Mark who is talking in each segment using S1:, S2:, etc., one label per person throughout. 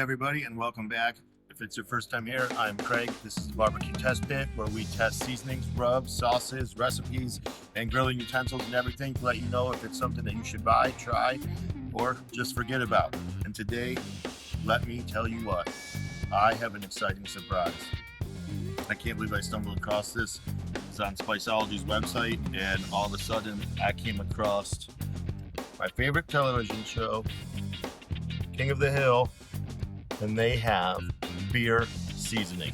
S1: everybody, and welcome back. If it's your first time here, I'm Craig. This is the BBQ Test Pit, where we test seasonings, rubs, sauces, recipes, and grilling utensils and everything to let you know if it's something that you should buy, try, or just forget about. And today, let me tell you what, I have an exciting surprise. I can't believe I stumbled across this. It's on Spiceology's website, and all of a sudden, I came across my favorite television show, King of the Hill, and they have beer seasoning.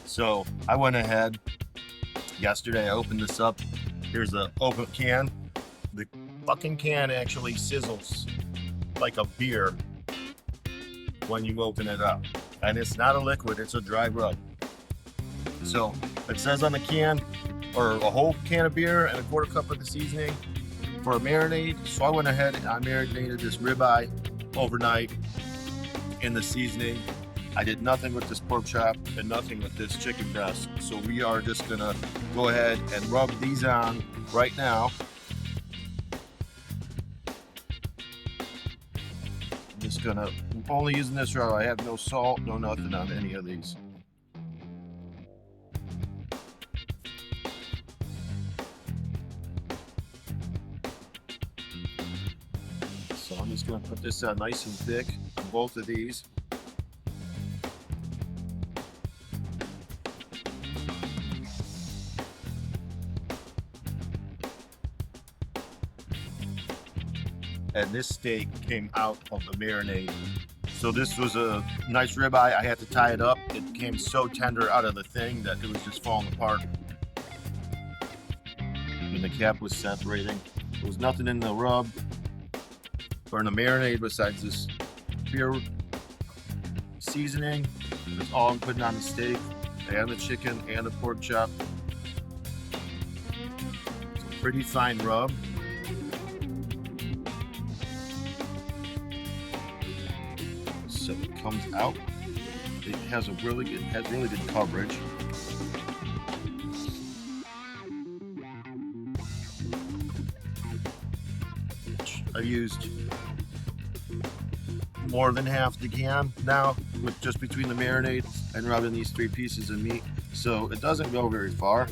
S1: So I went ahead yesterday, I opened this up. Here's the open can. The fucking can actually sizzles like a beer when you open it up, and it's not a liquid, it's a dry rub. So it says on the can, or a whole can of beer and a quarter cup of the seasoning for a marinade. So I went ahead and I marinated this ribeye overnight in the seasoning. I did nothing with this pork chop and nothing with this chicken breast. So we are just gonna go ahead and rub these on right now. I'm just gonna, I'm only using this rub. I have no salt, no nothing on any of these. So I'm just going to put this on nice and thick on both of these. And this steak came out of the marinade. So this was a nice ribeye. I had to tie it up. It came so tender out of the thing that it was just falling apart. And the cap was separating. There was nothing in the rub or in the marinade besides this beer seasoning. That's all I'm putting on the steak and the chicken and the pork chop. It's a pretty fine rub. So it comes out. It has really good coverage. I used more than half the can now, with just between the marinade and rubbing these 3 pieces of meat, so it doesn't go very far.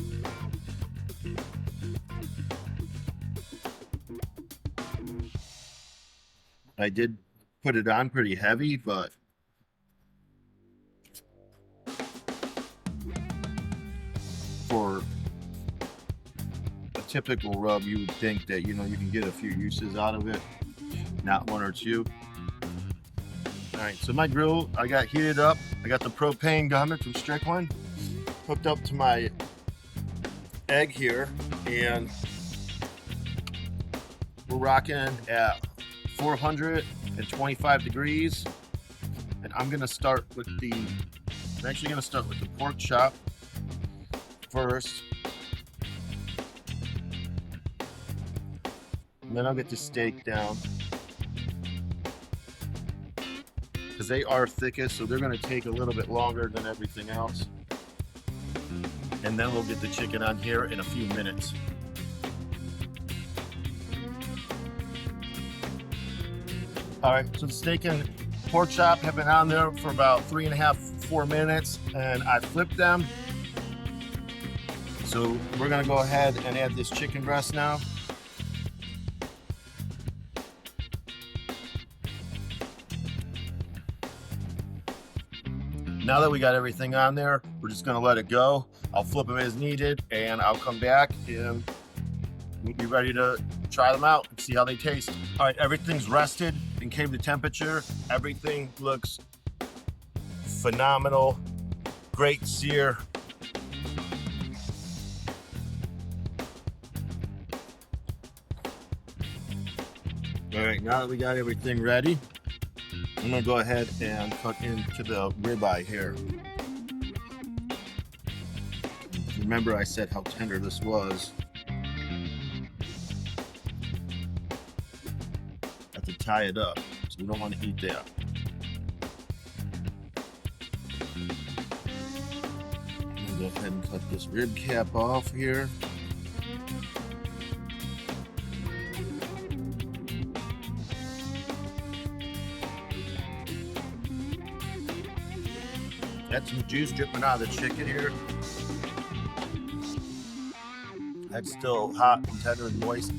S1: I did put it on pretty heavy, but for a typical rub, you would think that, you know, you can get a few uses out of it, not 1 or 2. All right, so my grill, I got heated up. I got the propane gunner from Strickland hooked up to my egg here, and we're rocking at 425 degrees. And I'm actually gonna start with the pork chop first. And then I'll get the steak down, because they are thickest, so they're going to take a little bit longer than everything else. And then we'll get the chicken on here in a few minutes. All right, so the steak and pork chop have been on there for about 3.5, 4 minutes, and I flipped them. So we're going to go ahead and add this chicken breast now. Now that we got everything on there, we're just gonna let it go. I'll flip them as needed, and I'll come back and we'll be ready to try them out and see how they taste. All right, everything's rested and came to temperature. Everything looks phenomenal. Great sear. All right, now that we got everything ready, I'm gonna go ahead and cut into the ribeye here. Remember I said how tender this was. Have to tie it up, so we don't want to eat that. I'm gonna go ahead and cut this rib cap off here. Got some juice dripping out of the chicken here. That's still hot and tender and moist.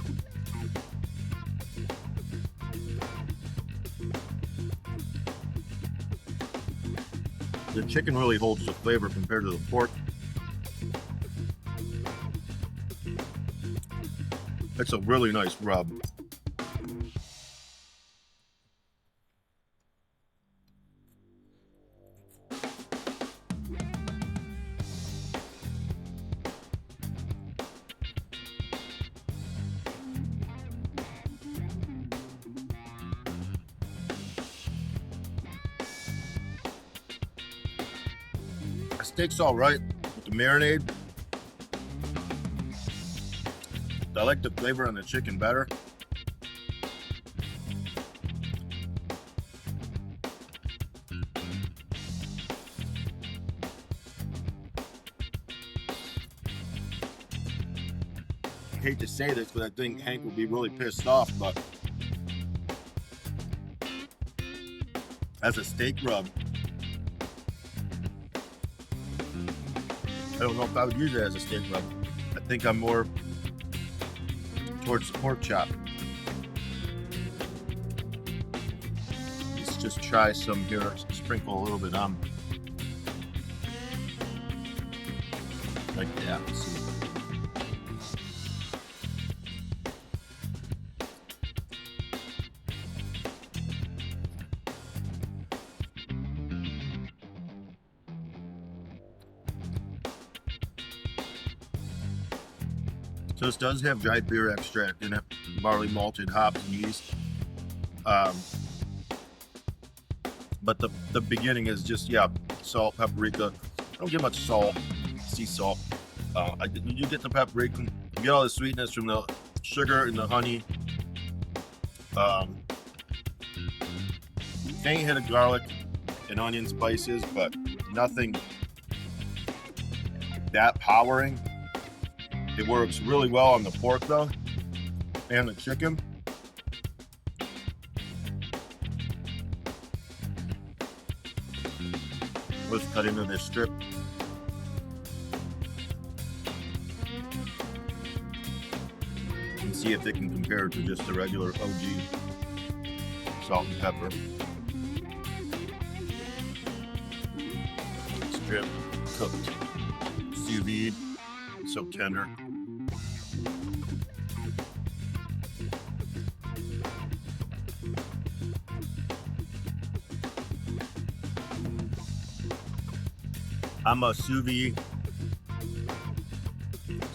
S1: The chicken really holds the flavor compared to the pork. It's a really nice rub. The steak's all right with the marinade. I like the flavor on the chicken better. I hate to say this, but I think Hank would be really pissed off, but as a steak rub, I don't know if I would use it as a steak rub. I think I'm more towards the pork chop. Let's just try some here. Sprinkle a little bit on. Like that. Let's see. So this does have dried beer extract in it, barley malted hops and yeast. But the beginning is just, yeah, salt, paprika. I don't get much salt, sea salt. You do get the paprika. You get all the sweetness from the sugar and the honey. Faint hit of garlic and onion spices, but nothing that powering. It works really well on the pork though, and the chicken. Let's cut into this strip. And see if they can compare to just the regular OG salt and pepper. Strip cooked, sous vide, so tender. I'm a sous vide,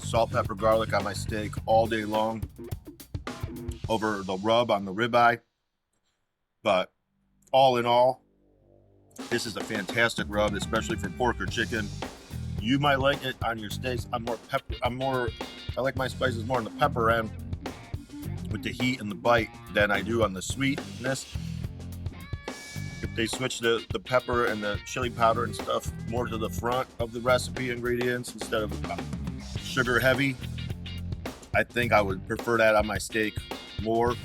S1: salt, pepper, garlic on my steak all day long over the rub on the ribeye. But all in all, this is a fantastic rub, especially for pork or chicken. You might like it on your steaks. I like my spices more on the pepper end with the heat and the bite than I do on the sweetness. If they switch the pepper and the chili powder and stuff more to the front of the recipe ingredients instead of sugar heavy, I think I would prefer that on my steak more.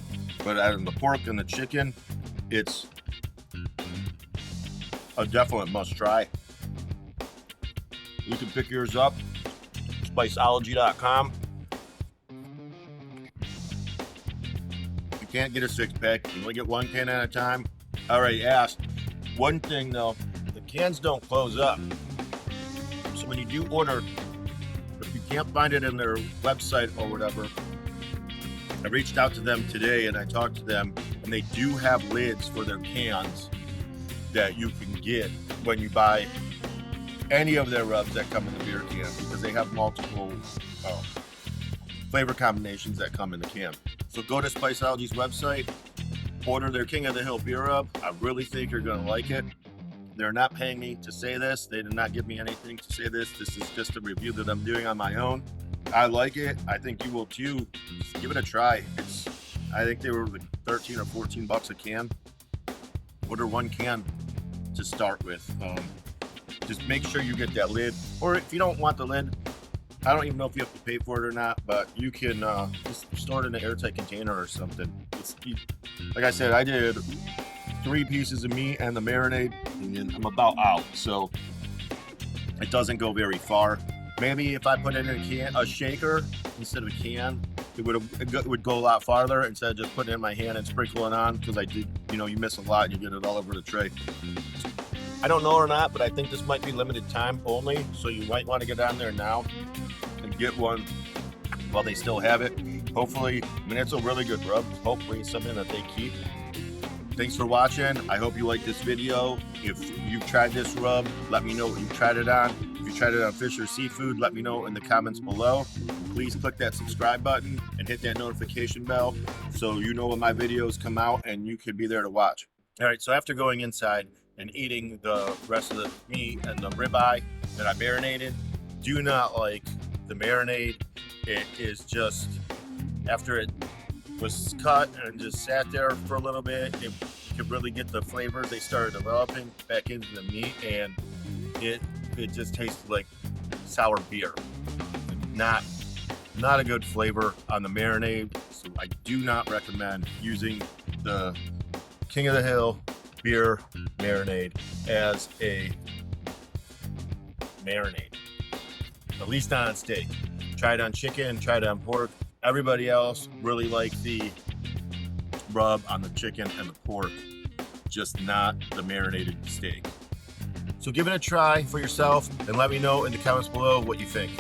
S1: But on the pork and the chicken, it's a definite must try. You can pick yours up, Spiceology.com. You can't get a 6-pack, you can only get 1 can at a time. I already asked. One thing though, the cans don't close up. So when you do order, if you can't find it in their website or whatever, I reached out to them today and I talked to them, and they do have lids for their cans that you can get when you buy any of their rubs that come in the beer can, because they have multiple flavor combinations that come in the can. So go to Spiceology's website, order their King of the Hill beer rub. I really think you're going to like it. They're not paying me to say this. They did not give me anything to say this. This is just a review that I'm doing on my own. I like it. I think you will too. Just give it a try. I think they were like 13 or 14 bucks a can. Order 1 can to start with. Just make sure you get that lid. Or if you don't want the lid, I don't even know if you have to pay for it or not, but you can just store it in an airtight container or something. Like I said, I did 3 pieces of meat and the marinade, and I'm about out. So it doesn't go very far. Maybe if I put it in a shaker instead of a can, it would go a lot farther instead of just putting it in my hand and sprinkling it on, because I did, you know, you miss a lot and you get it all over the tray. I don't know or not, but I think this might be limited time only, so you might want to get on there now and get one while they still have it. Hopefully, I mean, it's a really good rub. Hopefully it's something that they keep. Thanks for watching. I hope you like this video. If you've tried this rub, let me know what you tried it on. If you tried it on fish or seafood, let me know in the comments below. Please click that subscribe button and hit that notification bell so you know when my videos come out and you could be there to watch. All right, so after going inside and eating the rest of the meat and the ribeye that I marinated, do not like the marinade. It is just, after it was cut and just sat there for a little bit, it could really get the flavors they started developing back into the meat, and it just tasted like sour beer. Not a good flavor on the marinade, so I do not recommend using the King of the Hill beer marinade as a marinade, at least not on steak. Try it on chicken, try it on pork. Everybody else really likes the rub on the chicken and the pork, just not the marinated steak. So give it a try for yourself and let me know in the comments below what you think.